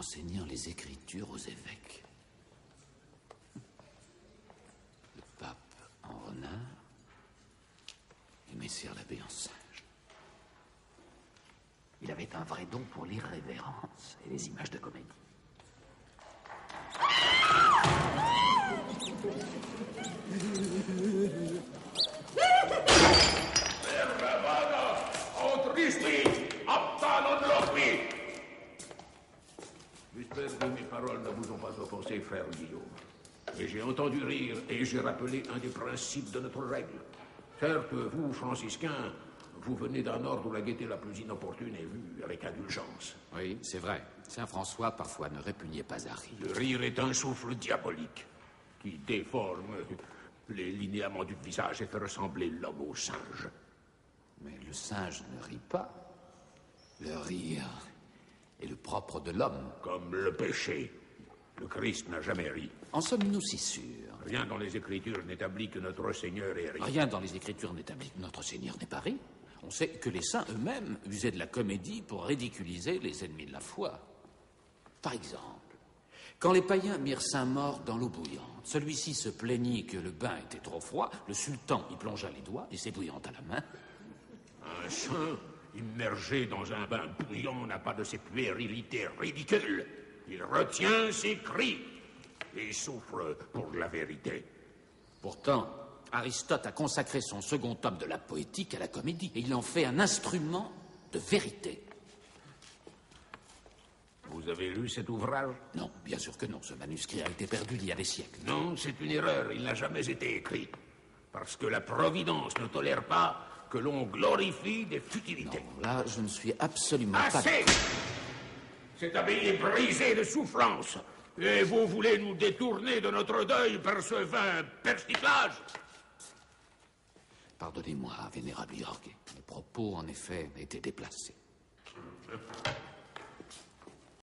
enseignant les Écritures aux évêques. Le pape en renard et Messire l'abbé en singe. Il avait un vrai don pour l'irrévérence et les images de comédie. J'espère que mes paroles ne vous ont pas offensé, frère Guillaume. Mais j'ai entendu rire et j'ai rappelé un des principes de notre règle. Certes, vous, franciscains, vous venez d'un ordre où la gaieté la plus inopportune est vue avec indulgence. Oui, c'est vrai. Saint François, parfois, ne répugnait pas à rire. Le rire est un souffle diabolique qui déforme les linéaments du visage et fait ressembler l'homme au singe. Mais le singe ne rit pas. Le rire est le propre de l'homme. Comme le péché. Le Christ n'a jamais ri. En sommes-nous si sûrs? Rien dans les Écritures n'établit que notre Seigneur ait ri. Rien dans les Écritures n'établit que notre Seigneur n'ait pas ri. On sait que les saints eux-mêmes usaient de la comédie pour ridiculiser les ennemis de la foi. Par exemple, quand les païens mirent Saint-Maur dans l'eau bouillante, celui-ci se plaignit que le bain était trop froid, le sultan y plongea les doigts et s'ébouillant à la main. Un saint immergé dans un bain bouillant n'a pas de ces puérilités ridicules. Il retient ses cris et souffre pour la vérité. Pourtant, Aristote a consacré son second tome de la poétique à la comédie, et il en fait un instrument de vérité. Vous avez lu cet ouvrage? Non, bien sûr que non. Ce manuscrit a été perdu il y a des siècles. Non, c'est une erreur. Il n'a jamais été écrit. Parce que la Providence ne tolère pas que l'on glorifie des futilités. Non, là, je ne suis absolument pas... Assez! Cette abbaye est brisée de souffrance. Et vous voulez nous détourner de notre deuil par ce vain persiflage? Pardonnez-moi, vénérable Jorge. Mes propos, en effet, étaient déplacés.